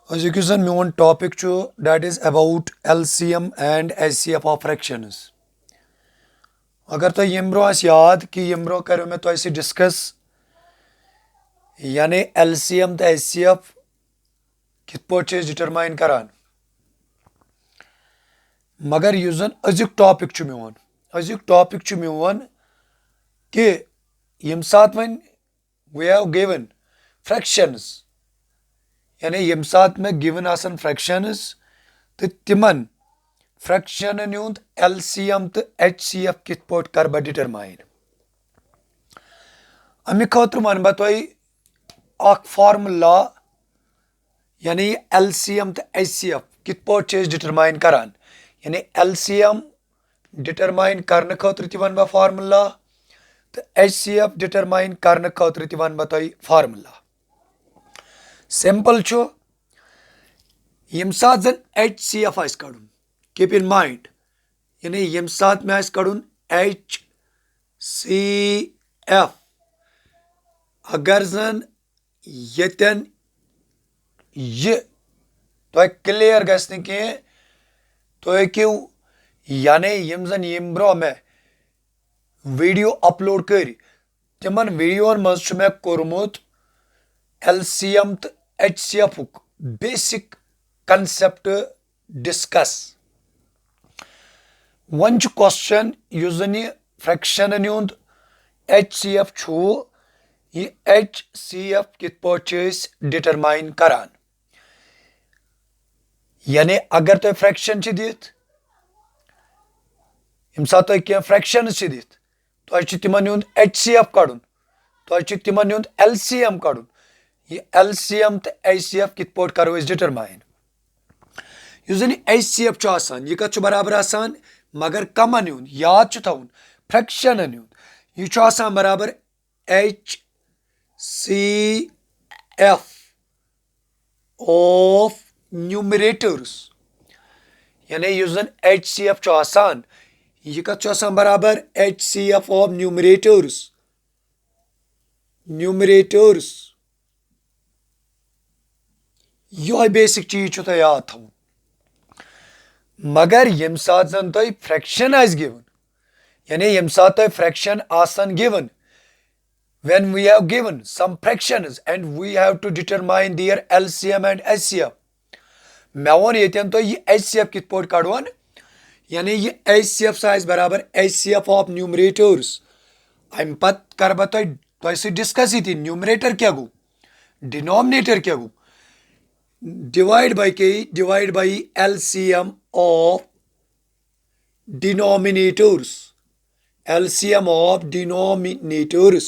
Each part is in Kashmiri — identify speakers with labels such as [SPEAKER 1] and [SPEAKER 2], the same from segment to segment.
[SPEAKER 1] Azuk zan meon topic chu that is about LCM and HCF of fractions. अगर तो यमरो आस याद कि यमरो करो मैं तो ऐसे डिस्कस यानी LCM तो HCF कित पोचे डिटरमाइन करान मगर युस जन अजुक टॉपिक छु मेवन कि यम साथ one we have given fractions यानी यम साथ में given आसन fractions तो तिमन फ्रैक्शन हुंद LCM तो HCF कित पोट कर बा डिटरमाइन अमि खतर वन बह तुह अख फार्मूला यानी LCM तो HCF कित पोट डिटरमाइन करान यानी LCM डिटरमाइन करने खतर ति वन बह फार्मूला तो HCF डिटरमाइन करने खतर ति वन बह तुह फार्मूला सिंपल छु यम साथ जन HCF आस कड़ुन कीप इन माइंड यानी यम साथ में आस कड़ुन HCF अगर जन यतन ये तो क्लियर गस कह तो हेकू यानी यम जन यम ब्रो में वीडियो अपलोड कर तिमन वीडियोन मज मे कोरमुत LCM तो HCF basic concept discuss one question use जन यह फ्रैक्शन हुंद HCF छु यह HCF कित पोट डिटरमाइन करान यानी अगर तुह फ्रैक्शन दित यम साथ तुह कह फ्रैक्शन दित तुह तिमन हुंद HCF कड़ुन तुह तिमन हुंद LCM कड़ुन यह LCM तो HCF कित पोट करो डिटरमाइन युस जन HCF छु आसान यह कत छु बराबर आसान मगर कमन हुंद याद छु थवन फ्रैक्शन हुंद यह छु आसान बराबर HCF of न्यूमरेटर्स यानी युस जन HCF छु आसान यह कत छु आसान बराबर HCF of न्यूमरेटर्स यह बेसिक चीज छु तो याद थवन मगर यम साथ जन तुह फ्रैक्शन आस गिवन यानी यम साथ तुह फ्रैक्शन आसन given when we have given some fractions and we have to determine their LCM and HCF मैं वन यन तो यह HCF कित पोट कड़वन यानी यह HCF आस बराबर HCF ऑफ न्यूमरेटर्स अम पत कर बह तुह सह डिस्कस ये न्यूमरेटर क्या गो डिनोमिनेटर क्या गो divide by LCM of denominators LCM of denominators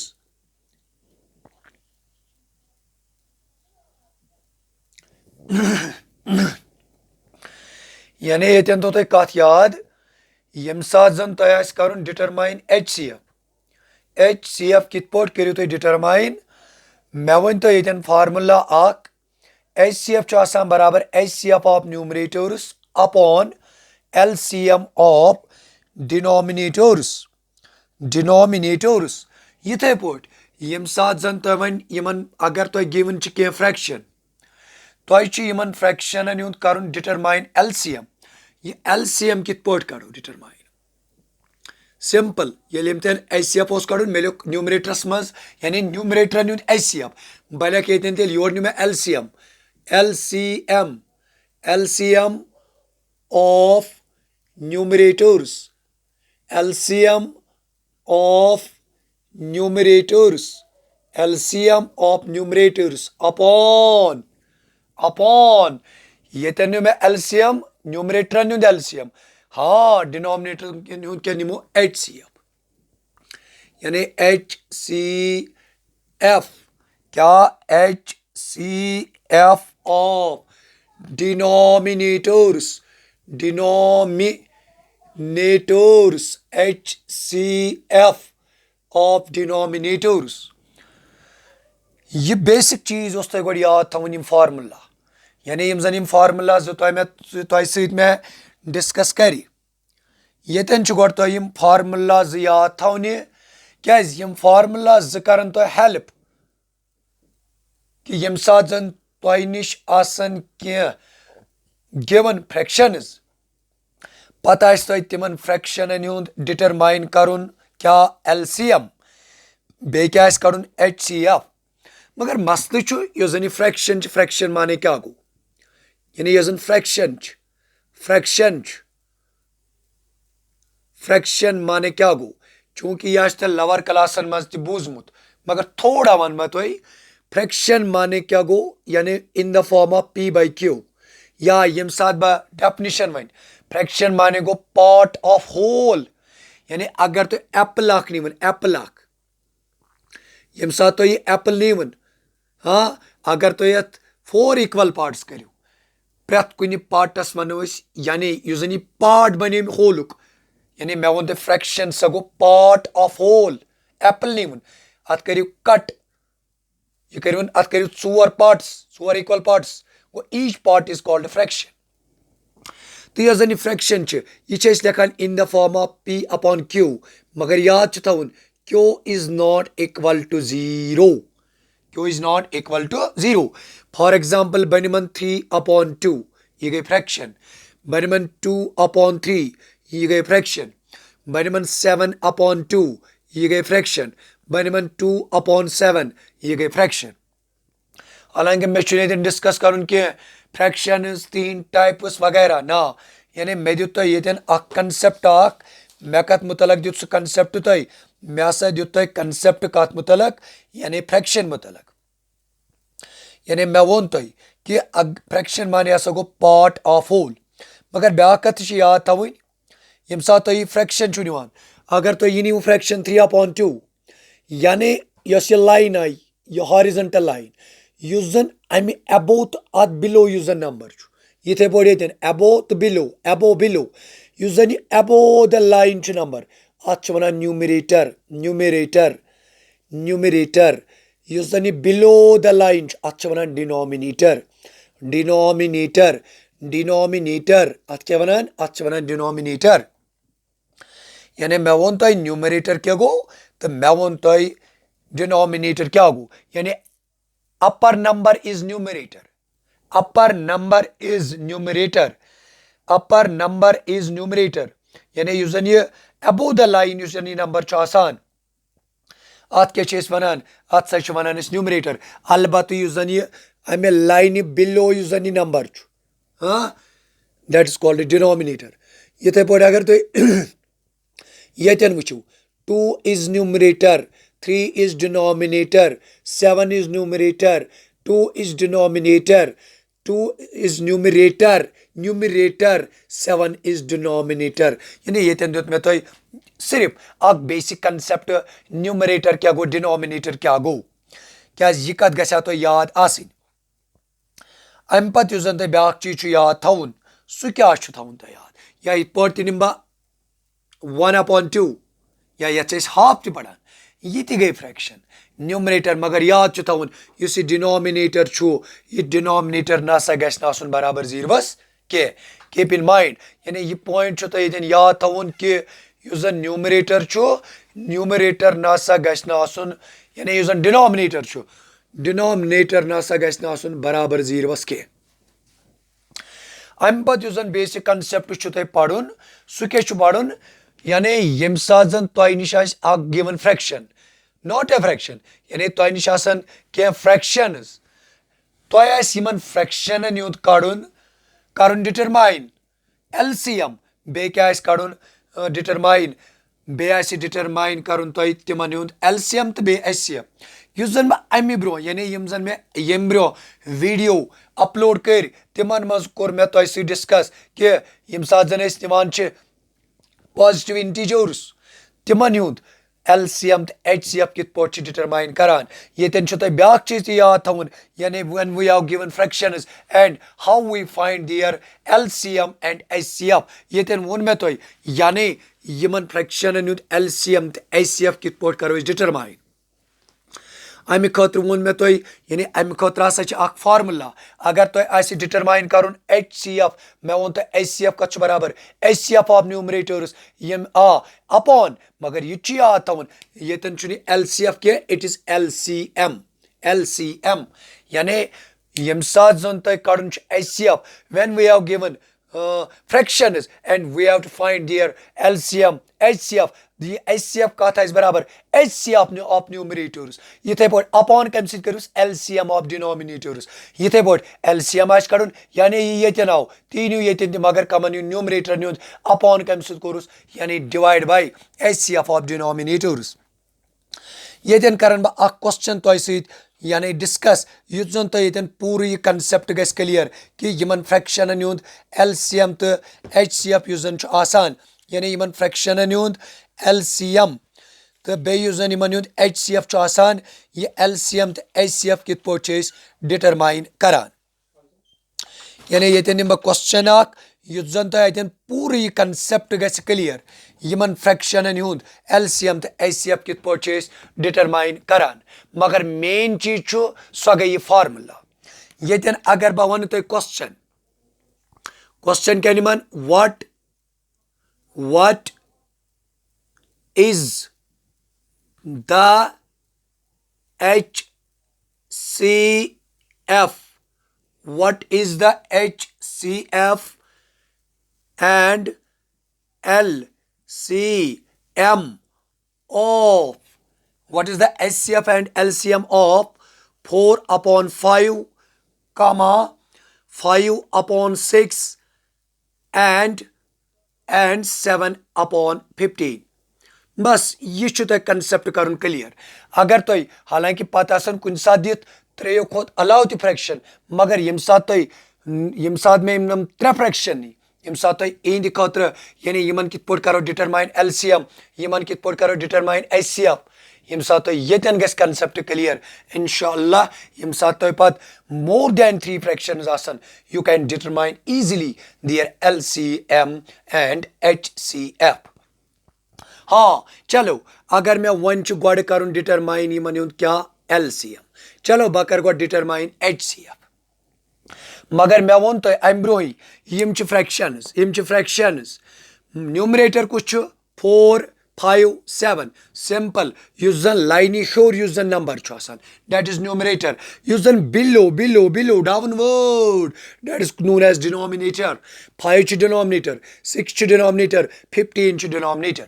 [SPEAKER 1] यानी यतन तो तुह कत याद यम साथ जन तुह आस करन डिटरमाइन HCF कित पोट करियो तुह डिटरमाइन मे वन तो यतन फार्मूला अख HCF छु आसान बराबर HCF of numerators upon LCM of denominators यथे पोट यम साथ जन तुह वन यमन अगर तुह गिवन कह फ्रैक्शन तुह यमन फ्रैक्शन हुंद करन डिटरमाइन LCM यह LCM कित पोट करो डिटरमाइन सिंपल ये तेन HCF कड़न मे लिख न्यूमरेटरस मज यानी न्यूमरेटर हुंद HCF बह लिख ये योर नु मे LCM of numerators LCM of numerators upon ये मे LCM न्यूमरेटर हुंद LCM हाँ डिनोमिनेटर क्या निमो HCF यानी HCF क्या HCF of denominators HCF of denominators यह बेसिक चीज उस तुह याद थवन यम फार्मूला यानी यम जन यम फार्मूला तुह सहित में डिस्कस कर यतन गोड तुह यम फार्मूला याद थवन क्या यम फार्मूला करन तुह हेल्प कि यम साथ जन तोय निश आसन के गिवन फ्रैक्शंस पता आस तोय तिमन फ्रैक्शनन हुंद डिटरमाइन करुन क्या एलसीएम बे क्या आस कड़ुन एचसीएफ मगर मसले छु यो जन फ्रैक्शन फ्रैक्शन माने क्या गो यानी यो जन फ्रैक्शन माने क्या गो चूंकि यह आस लवर क्लासन मज त बूजमुत मगर थोड़ा वन मैं तुम फ्रैक्शन माने क्या गो यानी इन the form of P by Q या यम साथ बह डेफिनिशन वन फ्रैक्शन माने गो पार्ट ऑफ होल यानी अगर तो एप्पल अख नीवन एप्पल अख यम साथ तो ये एप्पल नीवन हाँ अगर तो ये 4 इक्वल पार्ट्स करो प्रत कुन पार्टस वनो यानी यह जन पार्ट बने होलुक यानी मे वो फ्रैक्शन सो गो पार्ट ऑफ होल एप्पल नीवन अत करो कट यह कर अत करो 4 पार्ट्स 4 इक्वल पार्ट्स गो each part is called fraction तो यह जन फ्रैक्शन यह लिखान in the form of P upon Q मगर याद थवन Q is not equal to 0 Q is not equal to 0 for example बनमन 3 अपॉन 2 ये गई फ्रैक्शन बनमन 2 अपॉन 3 ये गई फ्रैक्शन बनमन 7 अपॉन 2 ये गई फ्रैक्शन बनमन 2 अपॉन 7 ये गई फ्रैक्शन हालांकि मे डिस्कस कर फ्रैक्शन 3 टाइप्स वगैरह ना यानी मे दुत ये कंसेप्ट मे कत मुतलक दुत कंसेप्ट तुम मे हसा दुत कंसेप्ट कत मुतलक यानी फ्रैक्शन मुतलक यानी मे वोन तुम कि फ्रैक्शन माने हसा गो पार्ट ऑफ होल मगर ब्या कत याद थवन यम सात तुम फ्रैक्शन नुवान अगर तुम यह नीव फ्रैक्शन 3 अपॉन 2 यानी यह लाइन आई यह हॉरिजॉन्टल लाइन युस जन अमि एबो तो अत बिलो युस जन नंबर इथे पो एबो तो बिलो युस जन एबो द लाइन नंबर अत वन न्यूमरेटर युस जन बिलो द लाइन अत वन डिनोमिनेटर अत क्या वन अत वन डिनोमिनेटर यानी मे वो तुम न्यूमरेटर क्या गो तो मे वो तुम डिनोमिनेटर क्या गो यानी upper number is numerator यानी युस जन ये अबो द लाइन युस जन नंबर आसान अत क्या वनान अत सा वनान न्यूमरेटर अलबत्त युस जन ये अमे लाइन बिलो युस जन नंबर हाँ दैट इज कॉल्ड डिनोमिनेटर इथे पे अगर तुम यन वो 2 is numerator 3 is denominator 7 is numerator 2 is denominator 2 is numerator 7 is denominator यानी ये दुत मे तुम सिर्फ अ बेसिक कंसेप्ट न्यूमरेटर क्या गो डिनोमिनेटर क्या गो क्या यह कत गया तो याद आसिन अम पत युस जन तुम ब्या चीज याद थवन सह क्या थवन तो याद या इत पे निम बह 1 अपॉन 2 या ये हाफ त पढ़ान यह गई फ्रैक्शन न्यूमरेटर मगर याद थवन इस डिनोमिनेटर यह डिनोमिनेटर नसा गसन बराबर 0 के कीप इन माइंड यानी यह पॉइंट तुम याद थवन कि इस जन न्यूमरेटर नसा गसन यानी इस जन डिनोमिनेटर नसा गसन बराबर 0 के अम पत जन बेसिक कंसेप्ट तुम पढ़ुन सह क्या पढ़ुन यानी यम सात जन तुह निश given fraction not a fraction यानी तुह निश कह फ्रैक्शन तुम फ्रैक्शन यूत कड़न डिटरमाइन एलसीएम बे क्या कड़न डिटरमाइन बे डिटरमाइन करुन तुह तिमन हुंद एलसीएम तो बे एचसीएफ जन बह अमि ब्रो यानी यम जन मे यम ब्रो वीडियो अपलोड कर तिमन मज कोर मे तुह सह डिस्कस कि यम सात जन निवान पॉजिटिव इंटीजर्स तिमन हुंद एलसीएम तो एचसीएफ कित पे डिटरमाइन करान ये ब्या चीज याद थवन यानी when we have given fractions and how we find their LCM and HCF ये वोन मे तुम यानी यमन फ्रैक्शन हुंद एलसीएम तो एचसीएफ कित पे करो डिटरमाइन अमि खतर वोन मे तुम यानी अमि खतर हसा फार्मूला अगर तुम डिटरमाइन करुन एचसीएफ मे वो तुम एचसीएफ कत बराबर एचसीएफ ऑफ न्यूमरेटर्स यम अपॉन मगर यह याद थवन ये एलसीएफ के इट इज एलसीएम यानी Yem saat zon tay kadun HCF. When we have given fractions and we have to find their LCM, HCF. The HCF का था इस बराबर HCF of numerators. यथे पॉट upon कम सिद्ध करूँ LCM of denominators. यथे पॉट LCM आज करूँ यानी ये क्या नाउ तीनों ये तीन मगर कमन numerator न्यून upon कम सिद्ध करूँ यानी divide by HCF of denominators. ये दिन करन बा अक क्वेश्चन तो ऐसे यानी डिस्कस युत जन तो ये पूरी ये कंसेप्ट गस क्लियर कि यमन फ्रैक्शन न्यूंद LCM तो HCF युजन आसान यानी यमन फ्रैक्शन न्यूंद LCM तो बे युजन यमन न्यूंद HCF आसान ये LCM तो HCF कित पोचेस डिटरमाइन करान यानी ये निम क्वेश्चन अक युत जन तो ये पूरी कंसेप्ट गस क्लियर यमन फ्रैक्शन न्यूंद LCM तो HCF कित पोचेस डिटरमाइन करान मगर मेन चीज छु सो गई फार्मूला ये अगर बह वन तो क्वेश्चन क्या निमन what is the HCF what is the HCF and LCM of what is the HCF and LCM of 4 upon 5 comma 5 upon 6 and 7 upon 15 बस ये तो कंसेप्ट कर क्लियर अगर तो हालांकि पता कुन सात दित त्रेयो खोत अलाव ति फ्रैक्शन मगर यम सात में यम त्रे फ्रैक्शन नी यम सात इहंद खतर यानी यमन कित पोट करो डिटरमाइन LCM यमन कित पोट करो डिटरमाइन HCF यम सात यतन गस कंसेप्ट क्लियर इंशाअल्लाह यम सात पत मोर देन 3 फ्रैक्शंस आसन you can determine easily their LCM and HCF हाँ चलो अगर मैं वन गोड कर डिटरमाइन यमन क्या LCM चलो बह कर गो डिटरमाइन HCF मगर मैं वो तो अम ब्रोह यम फ्रैक्शंस न्यूमरेटर कुछ 4 5 7 सिंपल युस जन लाइनी शोर युस जन नंबर दैट इज न्यूमरेटर युस जन below downward that is known as denominator 5 denominator 6 denominator 15 denominator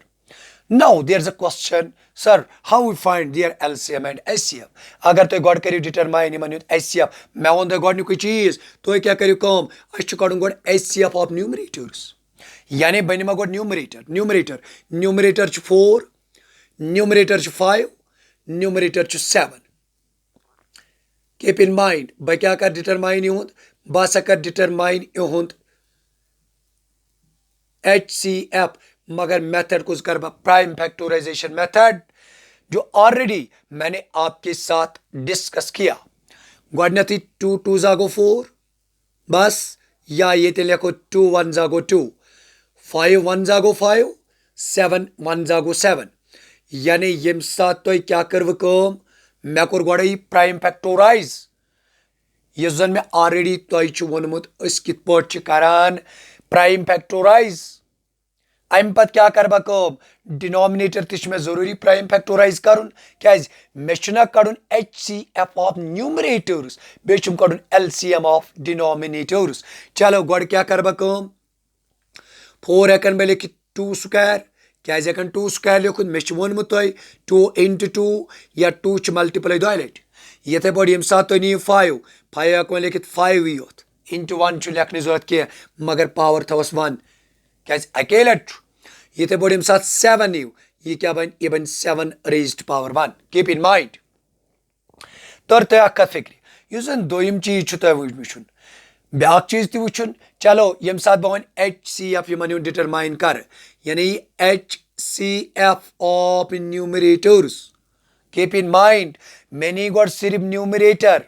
[SPEAKER 1] Now there's a question, sir, how we find their LCM and HCF? अगर तो गॉड करियो डिटरमाइन यमन HCF मैं वन तो गॉड कोई चीज तो क्या करियो कम अच्छ कड़न गॉड HCF ऑफ न्यूमरेटर्स यानी बनिमा गॉड numerator 4 numerator 5 numerator 7 keep in mind ब क्या कर डिटरमाइन इहुंद बस कर डिटरमाइन इहुंद HCF मगर मेथड कुछ कर प्राइम फैक्टराइजेशन मेथड जो ऑलरेडी मैंने आपके साथ डिस्कस किया गोडनथी 2 2 जागो 4 बस या ये लिखो 2 1 जागो 2 5 1 जागो 5 7 1 जागो 7 यानी यम साथ तो क्या कर मे कोर गोड़े प्राइम फैक्टराइज इस जन मे ऑलरेडी तुम वोनमुत कित पाट करान प्राइम फैक्टराइज अम पत क्या कर डिनोमिनेटर तिश में जरूरी प्राइम फैक्टराइज करुन क्या मे कड़न HCF ऑफ न्यूमरेटर्स बे कड़न LCM ऑफ डिनोमिनेटर्स चलो गोड क्या कर 4 हेकन बे लिखित 2 स्क्वायर क्या हेकन 2 स्क्वायर लिखुन मे वोनमुत 2 into 2 या 2 मल्टीप्लाई 2 लट ये पे यम सात तुम नीव 5 हेको लिखित 5 योत into 1 लेखन जरूरत कह मगर पावर थवस 1 क्या अके लट ये पे यम सात 7 नीव ये क्या बन ये बन 7 raised power 1 keep in mind तर तो अख फिक्र इस दोम चीज वुन ब्या चीज तुन चलो यम सात बह वन HCF यमन डिटरमाइन कर यानी HCF of numerators keep in mind मैंने गोड सिर्फ न्यूमरेटर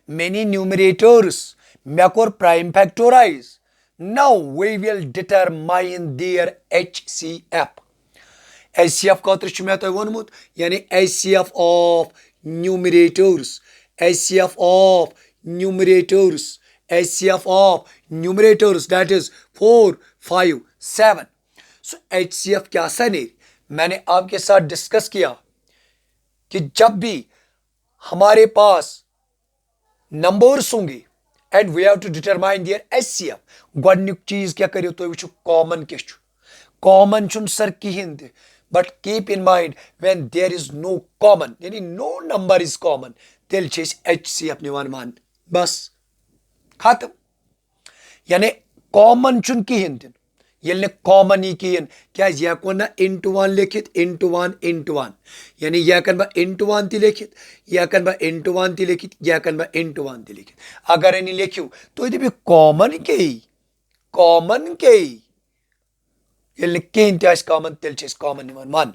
[SPEAKER 1] मैनी न्यूमरेटर्स मे कोर prime factorise now we will determine their HCF HCF खतर मे तो वोनमुत यानी HCF of numerators HCF of numerators HCF of numerators that is 4 5 7 so HCF क्या सने मैंने आपके साथ डिस्कस किया कि जब भी हमारे पास नंबर होंगे and we have to determine their HCF गोडनिक चीज क्या करियो तो वुचु कॉमन के कॉमन चुन सर कहें ते but keep in mind when there is no common यानी नो नंबर इज कॉमन तेल एचसीएफ निवान मान बस खत्म यानी कॉमन चुन कहें ते ये कॉमन ही कहें क्या यह हेको ना इंटू वन लिखित इंटू वन यानी यह हेकन बह इंटू वन तह लिखित यह हेकन बह इंटू वन तह लिखित यह हेकन बह इंटू वन तह लिखित अगर इन लिखियो तो दप कॉमन के ये कहें तह कॉमन तेल कॉमन निवान मान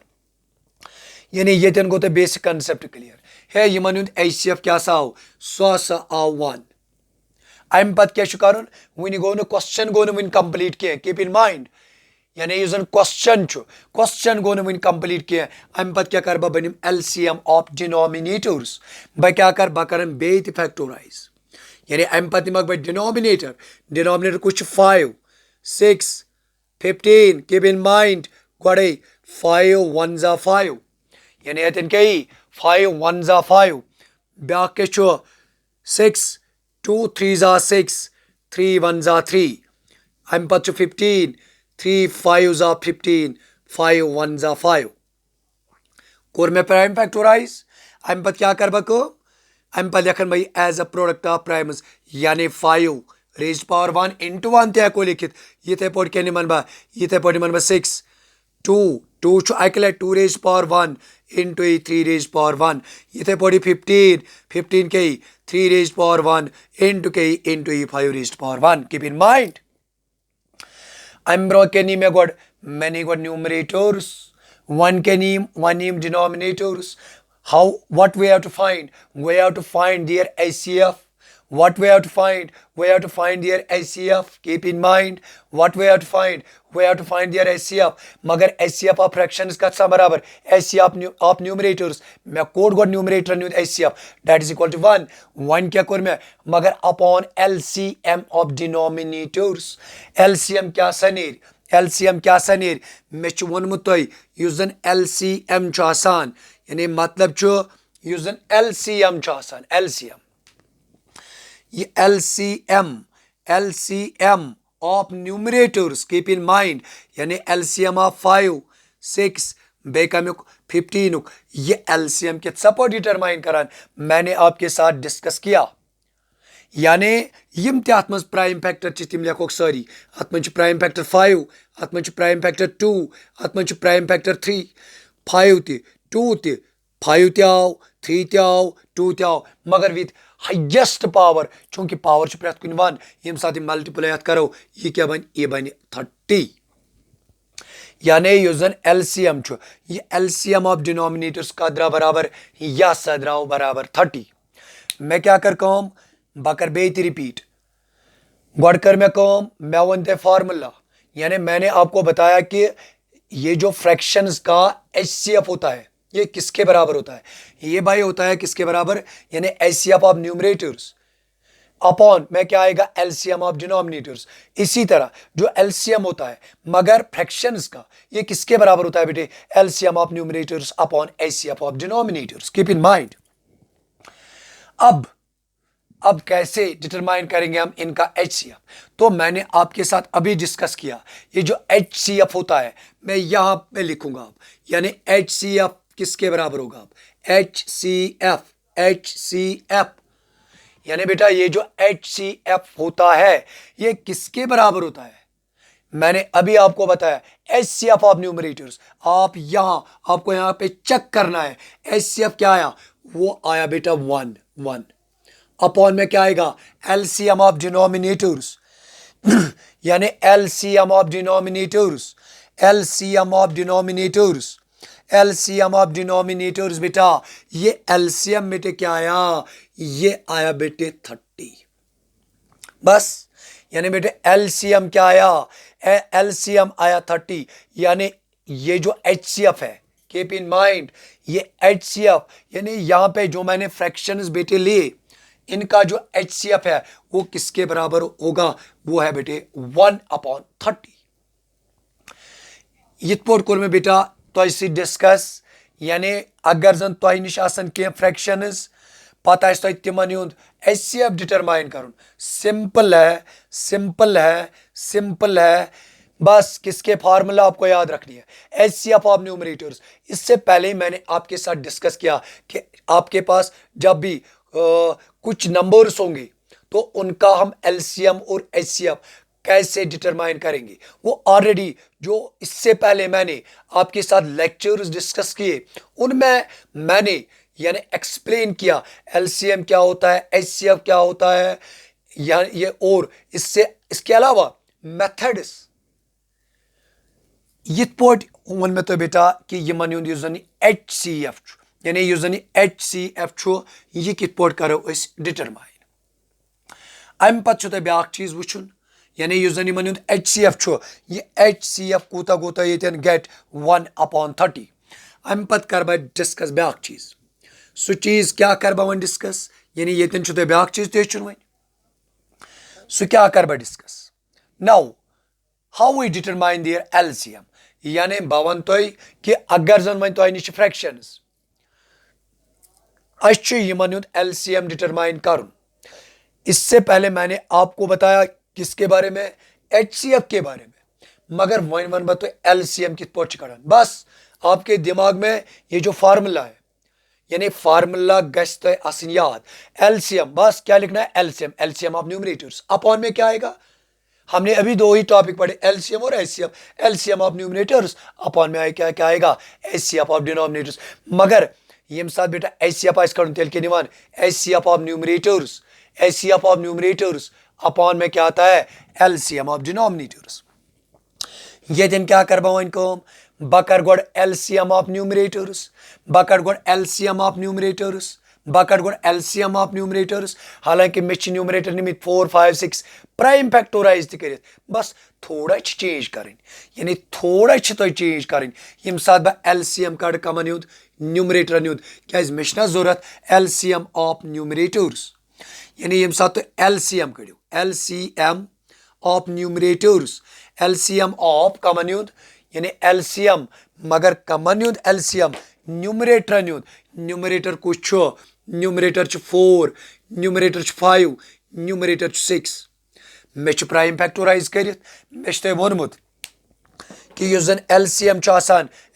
[SPEAKER 1] यानी यन गो तो बेसिक कंसेप्ट क्लियर है यमन हुंद एचसीएफ क्या आव सह आव वन अम पत क्या कर one go question go one complete कह कीप इन माइंड यानी यह क्वेश्चन गो वन कंप्लीट कह अम पत क्या कर बह एलसीएम ऑफ डिनोमिनेटर्स बह क्या कर बह कर बे फैक्टोराइज यानी अम पत निमक बह डिनोमिनेटर कुछ 5 6 15 कीप इन माइंड गए 5 1 जा 5 यानी अतन क्या 5 1 जा 5 ब्या 6 2 3 जा 6 3 1 जा 3 अम पत 15 3 5 जा 15 5 1 जा 5 कोर में प्राइम फैक्टोराइज अम पत क्या कर बह अम पत लिखन बह as a product of primes यानी 5 रेज पावर 1 इंटू 1 तह हेको लिखित ये पे क्या निमन बह 6 2 अक लट 2 raise power 1 into 3 raise power 1 ये पे 15 के 3 रेज पावर 1 इंटू के into 5 raise power 1 keep in mind अम ब्रो के नीम गोड मैंने गोड न्यूमरेटर्स वन के नीम denominators how what we have to find their HCF what we have to find their HCF keep in mind what we have to find their HCF मगर HCF of fractions का बराबर HCF of numerators मैं कोड गोड numerator new HCF that is equal to 1 क्या कर मैं मगर upon LCM of denominators LCM क्या सनेर मे वोनमुत तुह युस जन LCM आसान यानी मतलब युस जन LCM आसान ये LCM of numerators keep in mind यानी LCM ऑफ 5 6 बे कमुक 15 ये LCM के सपोर्ट डिटरमाइन करान मैंने आपके साथ डिस्कस किया यानी यम ते अत मज प्राइम फैक्टर तिम लिखोक सारी अत मज प्राइम फैक्टर 5 अत मज प्राइम फैक्टर 2 अत मज प्राइम फैक्टर 3 5 ते 2 ते 5 ते आव 3 ते आव 2 ते आव मगर विद हाइएस्ट पावर चूंकि पावर प्रत कुन 1 यम साथ मल्टीप्लाई करो ये बन 30 यानी युस जन LCM ये LCM ऑफ डिनोमिनेटर्स का द्रा बराबर या सद्राव बराबर 30 मैं क्या कर कम बकर बे रिपीट गोड कर मैं वन ते फार्मूला यानी मैंने आपको बताया कि ये जो फ्रैक्शंस का HCF होता है ये किसके बराबर होता है ये भाई होता है किसके बराबर यानी HCF ऑफ न्यूमरेटर्स अपॉन में क्या आएगा LCM ऑफ डिनोमिनेटर्स इसी तरह जो LCM होता है मगर फ्रैक्शंस का ये किसके बराबर होता है बेटे LCM of numerators upon HCF of denominators keep in mind अब कैसे डिटरमाइन करेंगे हम इनका HCF तो मैंने आपके साथ अभी डिस्कस किया ये जो HCF होता है मैं यहां पे लिखूंगा अब यानी HCF किसके बराबर होगा अब HCF यानी बेटा ये जो HCF होता है ये किसके बराबर होता है मैंने अभी आपको बताया HCF ऑफ न्यूमरेटर्स आपको यहां पे चेक करना है HCF क्या आया वो आया बेटा 1 अपॉन में क्या आएगा LCM ऑफ डिनोमिनेटर्स यानी LCM ऑफ डिनोमिनेटर्स बेटा ये LCM बेटे क्या आया ये आया बेटे 30 बस यानी बेटे LCM क्या आया LCM आया 30 यानी ये जो HCF है कीप इन माइंड ये HCF यानी यहां पे जो मैंने फ्रैक्शंस बेटे लिए इनका जो HCF है वो किसके बराबर होगा वो है बेटे 1/30 यित कोर में बेटा तो डिस्कस यानी अगर जन तो निश आसन के फ्रैक्शंस पता है तिमन हुंद HCF डिटरमाइन करुन। सिंपल है, सिंपल है, सिंपल है। बस किसके फार्मूला आपको याद रखनी है, HCF ऑफ न्यूमरेटर्स। इससे पहले ही मैंने आपके साथ डिस्कस किया कि आपके पास जब भी कुछ नंबर्स होंगे तो उनका हम LCM और HCF कैसे डिटरमाइन करेंगे, वो ऑलरेडी जो इससे पहले मैंने आपके साथ लेक्चर्स डिस्कस किए उनमें मैंने यानी एक्सप्लेन किया LCM क्या होता है, HCF क्या होता है, या ये और इसके अलावा मेथड्स यिथ पोट वन मे तो बेटा कि यमन हुंद युस जन HCF यानी युस जन HCF छु यह किथ पोट करो अस डिटरमाइन। अम पत छु तो ब्याक चीज वुचुन यानी युस जन यमन हुंद HCF छु यह HCF कूता कूता येतन गेट 1/30। अम पत कर बह डिस्कस ब्याक चीज, सु चीज क्या कर बह वन डिस्कस यानी येतन छु तो ब्याक चीज ते वन सु क्या कर बह discuss. Now how we determine their LCM यानी बह वन तो कि अगर जन वन तो निश फ्रैक्शंस अस यमन हुंद LCM डिटरमाइन करुन। इससे पहले मैंने आपको बताया किसके बारे में, HCF के बारे में, मगर वन वन बह तो LCM कित पोट कड़ान। बस आपके दिमाग में ये जो फार्मूला है यानी फार्मूला गश तो आसन याद LCM, बस क्या लिखना है LCM, LCM of numerators upon में क्या आएगा, हमने अभी दो ही टॉपिक पढ़े LCM और HCF, LCM of numerators upon में क्या क्या आएगा HCF ऑफ डिनोमिनेटर्स। मगर ये साथ बेटा HCF आइस कड़न तेल के निवान HCF of numerators, HCF of numerators upon में क्या आता है LCM ऑफ डिनोमिनेटर्स। ये दिन क्या कर बह इनको बकर गोड LCM ऑफ न्यूमरेटर्स, बकर गोड LCM ऑफ न्यूमरेटर्स, बकर गोड LCM ऑफ न्यूमरेटर्स। हालांकि मे न्यूमरेटर निमित 4 5 6 प्राइम फैक्टोराइज कर, बस थोड़ा चेंज करें यानी थोड़ा तो चेंज करें। यम साथ बह LCM कड़ कमन युद न्यूमरेटर युद क्या मे जरूरत LCM ऑफ न्यूमरेटर्स यानी यम साथ तो LCM कड़ो LCM of numerators, LCM of common युद यानी LCM मगर कमन युद LCM न्यूमरेटर युद। न्यूमरेटर कुछ न्यूमरेटर 4, न्यूमरेटर 5, न्यूमरेटर 6। मे प्राइम फैक्टोराइज कर मे वोनमुत कि युस जन LCM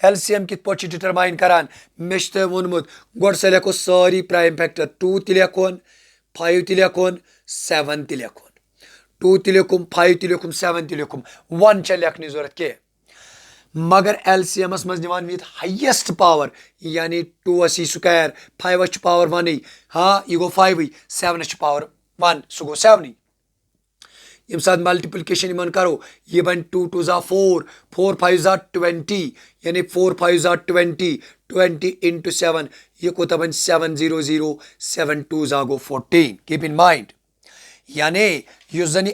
[SPEAKER 1] LCM कित पोट डिटरमाइन करान मे वोनमुत गोड से लेखो सारी प्राइम फैक्टर 2 ते लेखोन, 5 ते लेखोन, 7 ते लेखोन, 2 ते लेखुम, 5 ते लेखुम, 7 ते लेखुम, 1 चे लेखनी जरूरत के। मगर LCM मज निवान विद हाईएस्ट पावर यानी 2 स्क्वायर, 5 पावर 1 हाँ यह गो 5, 7 पावर 1 सह गो 7। यम साथ मल्टीप्लिकेशन इन करो यह बन 2 2 जा 4, 4 5 जा 20 यानी 4 5 जा 20, 20 इंटू 7 यह कोता बन 700, 7 2 जा गो 14। कीप इन माइंड यानी युस जन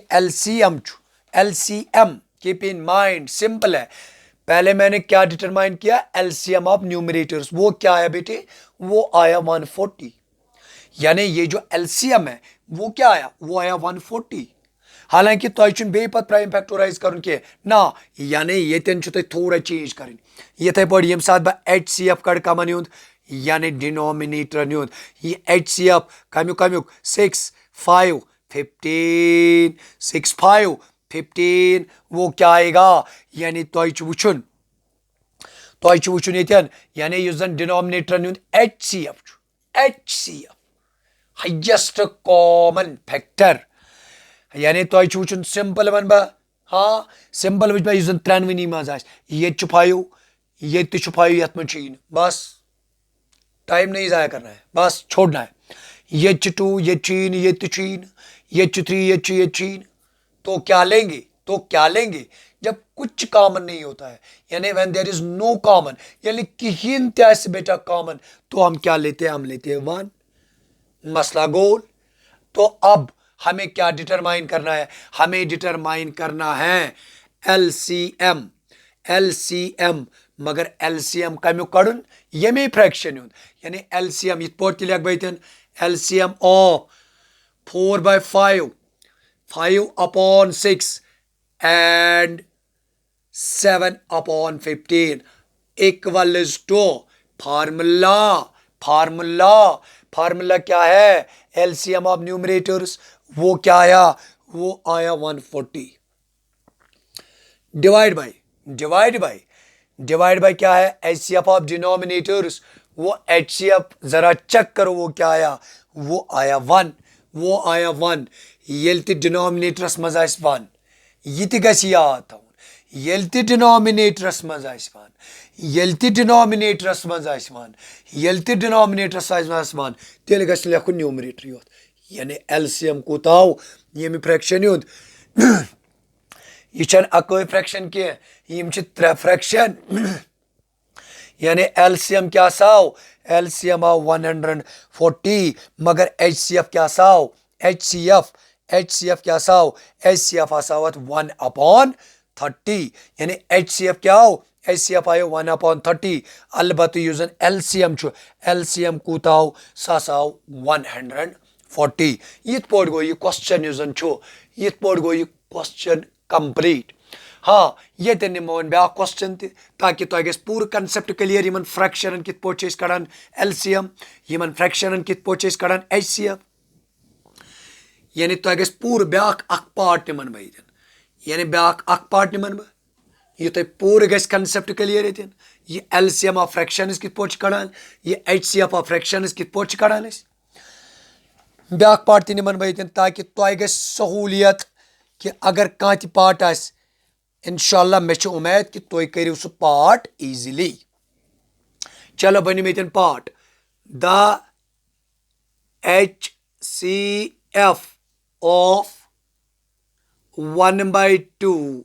[SPEAKER 1] LCM keep in mind simple है। पहले मैंने क्या डिटरमाइन किया LCM ऑफ न्यूमरेटर्स, वो क्या आया बेटे, वो आया 140 यानी ये जो LCM है वो क्या आया, वो आया 140। हालांकि तुम बे पत प्राइम फैक्टोराइज कर ना यानी ये थोड़ा चेंज कर ये पे यम साथ बह HCF कड़ कमन युद यानी डिनोमिनेटर युद ये HCF कमुक कमुक 6 5 15 6 5 15 वो क्या आएगा यानी वुचुन ये यानी युस जन डिनोमिनेटर युद HCF हाईएस्ट कॉमन फैक्टर यानी वुचुन सिंपल वन बह हाँ सिंपल वुच युस जन त्रेनवनी मज ये 5 ये 5 ये मज बस टाइम नहीं ज़ाया करना है, बस छोड़ना है। ये 2 ये 3 ये 3 ये 3 ये 3 तो क्या लेंगे, तो क्या लेंगे जब कुछ कॉमन नहीं होता है यानी when there is no common यानी कहीं त्यास बेटा कॉमन तो हम क्या लेते हैं, हम लेते हैं 1। मसला गोल। तो अब हमें क्या डिटरमाइन करना है, हमें डिटरमाइन करना है LCM मगर LCM कमु कड़न यमे फ्रैक्शन यानी LCM इत पोट लिख बन LCM of 4/5, 5/6 and 7/15 equals to formula formula क्या है एलसीएम ऑफ न्यूमरेटर्स, वो क्या आया, वो आया 140। डिवाइड बाय क्या है एचसीएफ ऑफ डिनोमिनेटर्स, वो एचसीएफ जरा चेक करो वो क्या आया, वो आया 1, वो आया 1। येल ते डिनोमिनेटर्स मज आइस 1, ये ते गस याद थाउन, येल ते डिनोमिनेटर्स मज आइस 1, येल ते डिनोमिनेटर्स मज आइस 1, येल ते डिनोमिनेटर्स आइस 1, तेल गस लेखुन न्यूमरेटर योत, यानी एलसीएम कोताव ये फ्रैक्शन योत। यह अकोई फ्रैक्शन के यम त्रे फ्रैक्शन, यानी एलसीएम क्या साव, एलसीएम आव 140, मगर एचसीएफ क्या साव, एचसीएफ क्या साव, एचसीएफ आसावत 1/30, यानी एचसीएफ क्या हो, एचसीएफ आयो 1/30, अलबत्ते यूजन एलसीएम एलसीएम कूताव सासाव 140। यित पोट गो ये क्वेश्चन यूजन यित पोट गो ये क्वेश्चन कंप्लीट। हाँ ये निमोन ब्या क्वेश्चन ताकि तुह गस पूर कंसेप्ट क्लियर यमन फ्रैक्शन कित pot Kadan LCM, Yemen fraction कित पोट कड़ान एचसीएफ, यानी तुह गस पूर ब्या पार्ट निमन बह, यानी ब्या पार्ट निमन बह यह तुह पूर गस कंसेप्ट क्लियर ये यह एलसीएम ऑफ फ्रैक्शन कित पोट कड़ान, यह एचसीएफ ऑफ फ्रैक्शन कित पोट कड़ान ब्या पार्ट ती निमन बह ताकि तुह गस सहूलियत कि अगर कह पार्ट आस इंशाल्लाह मे उम्मीद कि तुम करो सह पार्ट ईजिली। चलो बन मे part the HCF of 1/2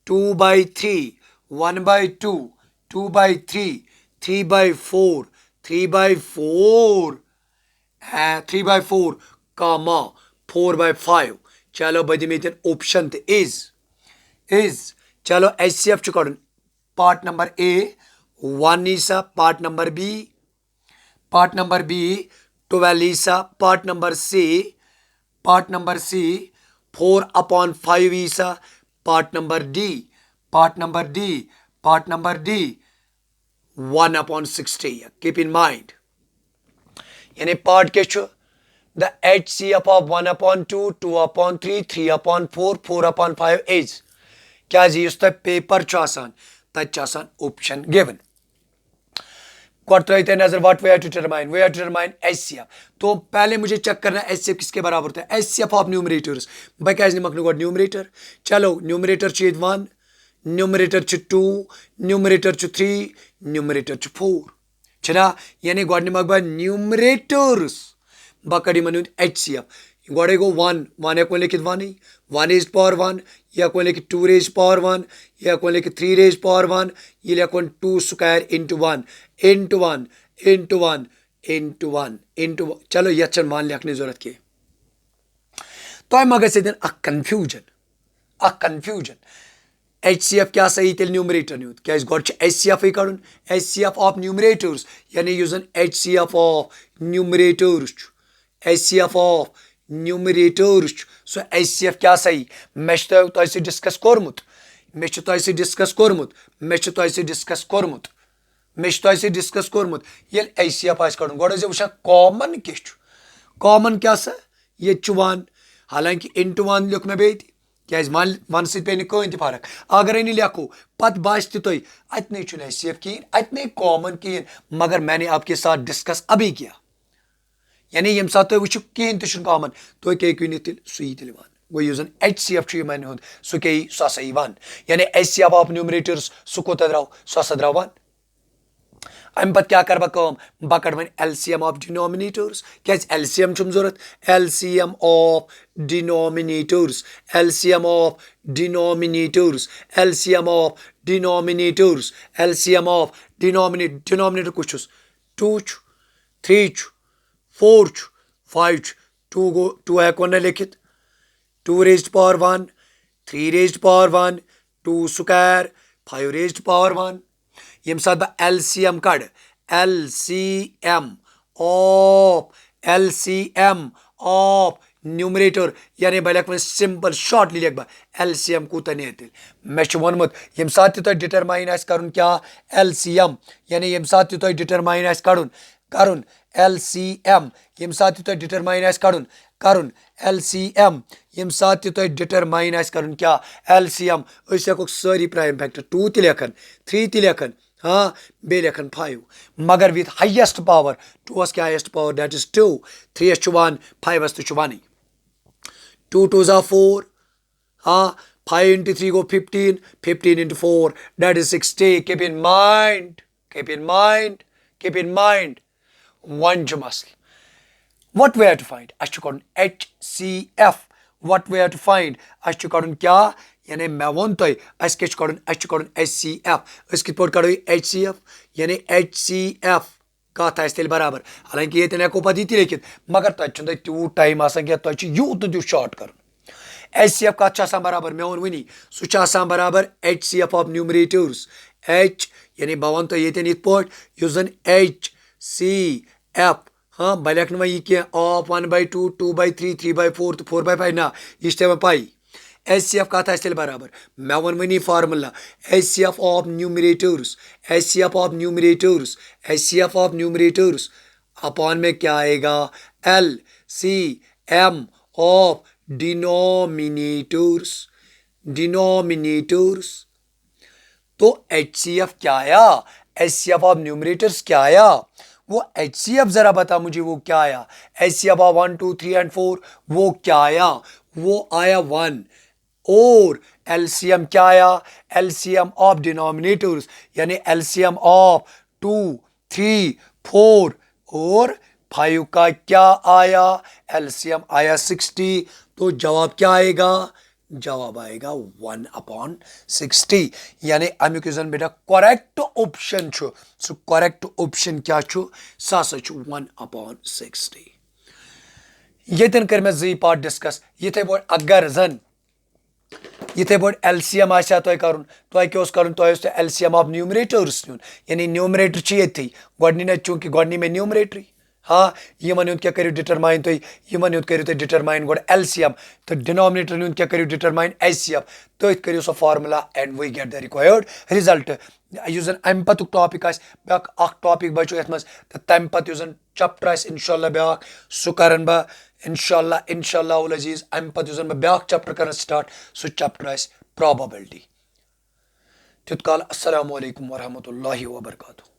[SPEAKER 1] 2/3 1/2 2/3 3/4 3/4 3/4 comma 4/5। चलो बद मे ऑप्शन तो इज चलो एचसीएफ कड़न पार्ट नंबर ए 1 ईसा, पार्ट नंबर बी 12 ईसा, पार्ट नंबर सी 4/5 ईसा, part number D 1/60। Keep in mind यानी पार्ट क्या द HCF ऑफ 1/2 2/3 3/4 4/5 इज क्या तुह पेपर तत ऑप्शन गिवन गड त्र नजर what we have to determine HCF। तो पहले मुझे चेक करना HCF किसके बराबर होता है, HCF ऑफ न्यूमरेटर्स बह क्या निमक गड न्यूमरेटर। चलो न्यूमरेटर 1, न्यूमरेटर 2, न्यूमरेटर 3, न्यूमरेटर 4 छना, यानी गड निमक बह न्यूमरेटर्स बह कड़ HCF गए गो 1 हेको लिखित 1 raised power 1, यह हेको लिखित 2 raised power 1, यह हेको लिखित 3 raised power 1, यह हेकोन 2 square into 1 into 1 into 1 into 1 into 1। चलो यह मान लिखने जरूरत के तो मगर कन्फ्यूजन HCF क्या सही तेल न्यूमरेटर न्यूत क्या गड HCF कड़न HCF ऑफ न्यूमरेटर्स, यानी युजन HCF of numerators HCF of numerators so HCF क्या सही मे तुह डिस्कस कोरमुत ये HCF आस कड़न गड वो कॉमन कॉमन क्या सा ये 1, हालांकि into 1 लिख मे बे क्या 1 सह पे कहीं फर्क अगर लिखो पत बास तुह अतने HCF कहें अतने कॉमन कहें, मगर मैंने आपके साथ डिस्कस अभी किया, यानी यम सात तुम वो कहें तो कॉमन तुम क्या तेल सही तेल गो यूजन HCF मान हूं सह क्या सह हसा 1, यानी HCF ऑफ न्यूमरेटर्स सह कोता द्राव सह हसा द्राव 1। अम पत क्या कर बह कड़ वन LCM ऑफ डिनोमिनेटर्स क्या LCM जरूरत LCM of denominators LCM of denominators LCM of denominators LCM of denominator कुछ 2 3 4 5 2 हेको न लिखित 2 raised power 1 3 raised power 1 2 square 5 raised power 1। यम साथ बह LCM कड़ LCM ऑफ न्यूमरेटर, यानी बह लिख सिंपल शॉर्टली लिख बह LCM कूता ने मे वोनमुत यम साथ तुह डिटरमाइन कर क्या LCM, यानी यम साथ तुह डिटरमाइन कर LCM yem saat to determine as karun LCM yem saat to determine as karun kya LCM ös hekok sari prime factor 2 te lekhan 3 te lekhan हाँ बे लेखन 5 मगर with highest power 2 was highest power that is 2 3 is 1 5 was 1 2 2s are 4 हाँ 5 into 3 go 15 15 into 4 that is 60 keep in mind one jumasl what we have to find ashtukon HCF what we have to find ashtukon kya यानी मैं वन तो अस कड़न HCF अस कित कड़ो HCF यानी HCF कत तेल बराबर हालांकि ये हेको पत लिखित मगर तुम तूत टाइम क्या तुम यूत तू शॉर्ट कर HCF कत बराबर मे वो वनी सह बराबर HCF ऑफ न्यूमरेटर्स H यानी बह वन तो ये जन HCF हाँ बह लिख वह यह ऑफ 1/2 2/3 3/4 तो 4/5 ना यह पाई HCF कत तेल बराबर मे one Vani formula HCF of numerators upon में क्या आएगा LCM ऑफ डिनोमिनेटर्स तो HCF क्या आया HCF ऑफ न्यूमरेटर्स क्या आया वो HCF जरा बता मुझे वो क्या आया HCF ऑफ 1 2 3 एंड 4 वो क्या आया वो आया 1 और LCM क्या आया LCM ऑफ डिनोमिनेटर्स यानी LCM ऑफ 2 3 4 और 5 का क्या आया LCM आया 60 तो जवाब क्या आएगा जवाब आएगा 1/60 यानी अमुक बेटा correct option so correct option क्या सह 1/60 ये कर मे जी पार्ट डिस्कस ये पा अगर जन ये पा LCM आसा तुम कर LCM ऑफ न्यूमरेटर्स नुन यानी न्यूमरेटर ये गोडनी चूंकि गोडनी में न्यूमरेटरी हाँ यमन क्या करो डिटरमाइन तुम यमन करो तुम डिटरमाइन गो LCM तो डिनोमिनेटर क्या करो डिटरमाइन HCF तो करो सो formula and we get the required result जन अम पतुक टॉपिक ब्या टॉपिक बचो ये तो तम पे चैप्टर इंशाल्लाह ब्या सह कर इंशाल्लाह उल अजीज अम पे ब्या चैप्टर कर स्टार्ट सह चैप्टर प्रोबेबिलिटी तुत काल अस्सलामु अलैकुम वरहमतुल्लाहि वबरकातुहू।